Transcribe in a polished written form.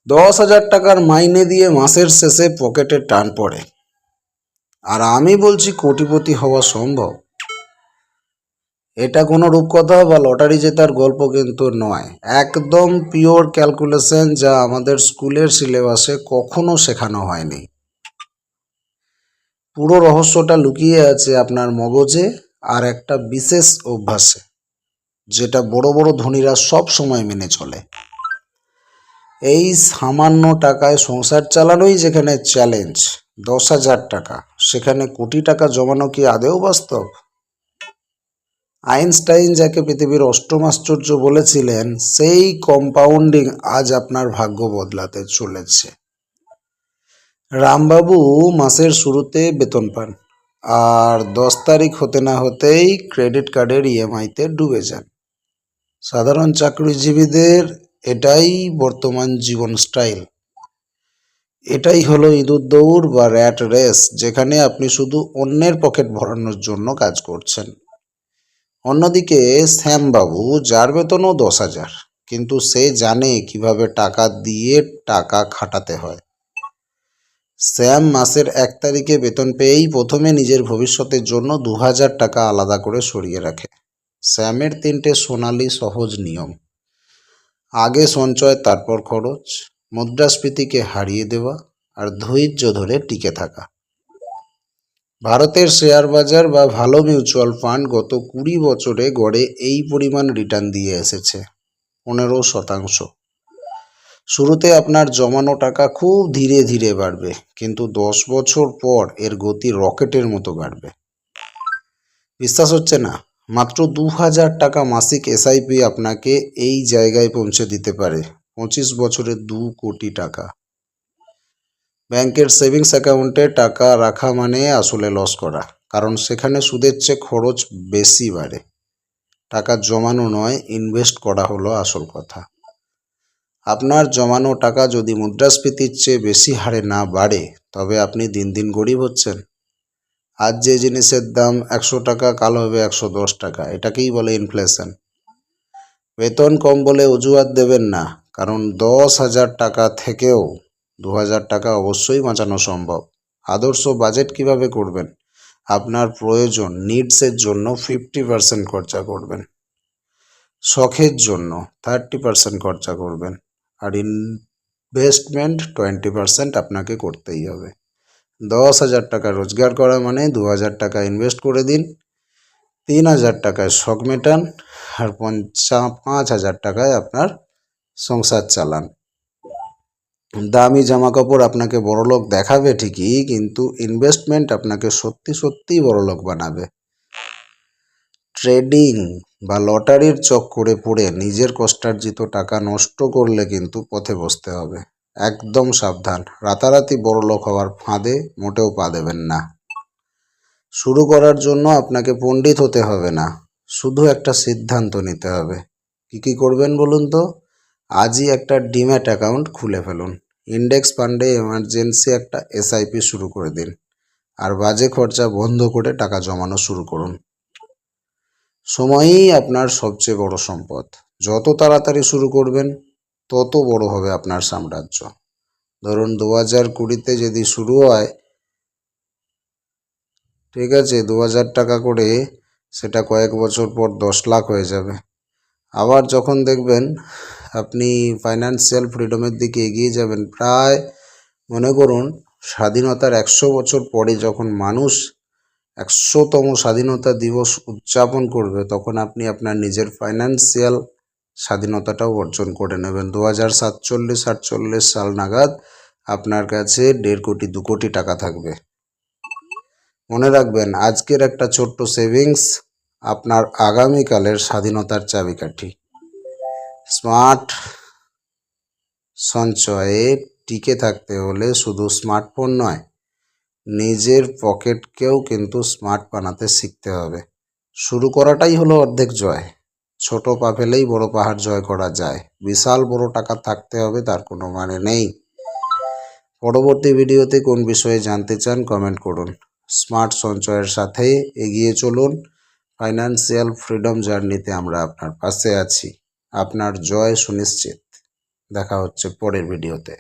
10,000 টাকার মাইনে দিয়ে মাসের শেষে পকেটে টান পড়ে, আর আমি বলছি কোটিপতি হওয়া সম্ভব। এটা কোনো রূপকথা বা লটারি জেতার গল্প কিন্তু নয়, একদম পিওর ক্যালকুলেশন, যা আমাদের স্কুলের সিলেবাসে কখনো শেখানো হয়নি। পুরো রহস্যটা লুকিয়ে আছে আপনার মগজে আর একটা বিশেষ অভ্যাসে, যেটা বড় বড় ধনীরা সব সময় মেনে চলে। এই সামান্য টাকায় সংসার চালানোই যেখানে চ্যালেঞ্জ, 10,000 টাকা, সেখানে কোটি টাকা জমানো কি আদেও বাস্তব? আইনস্টাইন যাকে পৃথিবীর অষ্টম আশ্চর্য বলেছিলেন, সেই কম্পাউন্ডিং আজ আপনার ভাগ্য বদলাতে চলেছে। রামবাবু মাসের শুরুতে বেতন পান, আর 10 তারিখ হতে না হতেই ক্রেডিট কার্ডের ইএমআইতে ডুবে যান। সাধারণ চাকরিজীবীদের এটাই বর্তমান জীবন স্টাইল। এটাই হলো ইঁদুর দৌড় বা র্যাট রেস, যেখানে আপনি শুধু অন্যের পকেট ভরানোর জন্য কাজ করছেন। অন্যদিকে শ্যামবাবু, যার বেতনও 10,000, কিন্তু সে জানে কিভাবে টাকা দিয়ে টাকা খাটাতে হয়। শ্যাম মাসের 1 তারিখে বেতন পেয়েই প্রথমে নিজের ভবিষ্যতের জন্য 2,000 টাকা আলাদা করে সরিয়ে রাখে। শ্যামের 3টে সোনালি সহজ নিয়ম: আগে সঞ্চয়, তারপর খরচ, মুদ্রাস্ফীতিকে হারিয়ে দেওয়া, আর ধৈর্য ধরে টিকে থাকা। ভারতের শেয়ার বাজার বা ভালো মিউচুয়াল ফান্ড গত 20 বছরে গড়ে এই পরিমাণ রিটার্ন দিয়ে এসেছে, 15%। শুরুতে আপনার জমানো টাকা খুব ধীরে ধীরে বাড়বে, কিন্তু 10 বছর পর এর গতি রকেটের মতো বাড়বে। বিশ্বাস হচ্ছে না? মাত্র 2,000 টাকা মাসিক এসআইপি আপনাকে এই জায়গায় পৌঁছে দিতে পারে 25 বছরে 2 কোটি টাকা। ব্যাংকের সেভিংস অ্যাকাউন্টে টাকা রাখা মানে আসলে লস করা, কারণ সেখানে সুদের চেয়ে খরচ বেশি বাড়ে। টাকা জমানো নয়, ইনভেস্ট করা হলো আসল কথা। আপনার জমানো টাকা যদি মুদ্রাস্ফীতির চেয়ে বেশি হারে না বাড়ে, তবে আপনি দিন দিন গরিব হচ্ছেন। আজ যে জিনিসের দাম 100 টাকা, কাল হবে 110 টাকা। এটাকেই বলে ইনফ্লেশন। বেতন কম বলে অজুহাত দেবেন না, কারণ 10,000 টাকা থেকেও 2,000 টাকা অবশ্যই বাঁচানো সম্ভব। আদর্শ বাজেট কিভাবে করবেন? আপনার প্রয়োজন, নিডসের জন্য 50% খরচা করবেন, শখের জন্য 30% খরচা করবেন, আর ইনভেস্টমেন্ট 20% আপনাকে করতেই হবে। 10,000 টাকা রোজগার করা মানে 2,000 টাকা ইনভেস্ট করে দিন, 3,000 টাকায় শখ মেটান, আর 5,000 টাকায় আপনার সংসার চালান। দামি জামা কাপড় আপনাকে বড়লোক দেখাবে ঠিকই, কিন্তু ইনভেস্টমেন্ট আপনাকে সত্যি সত্যিই বড়লোক বানাবে। ট্রেডিং বা লটারির চক্করে পড়ে নিজের কষ্টার্জিত টাকা নষ্ট করলে কিন্তু পথে বসতে হবে। একদম সাবধান, রাতারাতি বড়লোক হওয়ার ফাঁদে মোটেও পা দেবেন না। শুরু করার জন্য আপনাকে পণ্ডিত হতে হবে না, শুধু একটা সিদ্ধান্ত নিতে হবে। কি করবেন বলুন তো? আজই একটা ডিম্যাট অ্যাকাউন্ট খুলে ফেলুন, ইন্ডেক্স ফান্ডে এমার্জেন্সি একটা এসআইপি শুরু করে দিন, আর বাজে খরচা বন্ধ করে টাকা জমানো শুরু করুন। সময়ই আপনার সবচেয়ে বড় সম্পদ। যত তাড়াতাড়ি শুরু করবেন, তত বড় হবে আপনার সাম্রাজ্য। ধরুন 2020-তে যদি শুরু হয়, ঠিক আছে, 2,000 টাকা করে, সেটা কয়েক বছর পর 10 লাখ হয়ে যাবে। আবার যখন দেখবেন আপনি ফাইন্যান্সিয়াল ফ্রিডমের দিকে এগিয়ে যাবেন, প্রায় মনে করুন স্বাধীনতার 100 বছর পরে যখন মানুষ 100তম স্বাধীনতা দিবস উদযাপন করবে, তখন আপনি আপনার নিজের ফাইন্যান্সিয়াল স্বাধীনতাটাও অর্জন করে নেবেন। 2047-48 সাল নাগাদ আপনার কাছে 1.5 কোটি 2 কোটি টাকা থাকবে। মনে রাখবেন, আজকের একটা ছোট্ট সেভিংস আপনার আগামীকালের স্বাধীনতার চাবিকাঠি। স্মার্ট সঞ্চয়ে টিকে থাকতে হলে শুধু স্মার্টফোন নয়, নিজের পকেটকেও কিন্তু স্মার্ট বানাতে শিখতে হবে। শুরু করাটাই হলো অর্ধেক জয়। ছোট পা ফেলেই বড় পাহাড় জয় করা যায়। বিশাল বড় টাকা থাকতে হবে তার কোনো মানে নেই। পরবর্তী ভিডিওতে কোন বিষয়ে জানতে চান কমেন্ট করুন। স্মার্ট সঞ্চয়ের সাথে এগিয়ে চলুন। ফাইন্যান্সিয়াল ফ্রিডম জার্নিতে আমরা আপনার পাশে আছি। আপনার জয় সুনিশ্চিত। দেখা হচ্ছে পরের ভিডিওতে।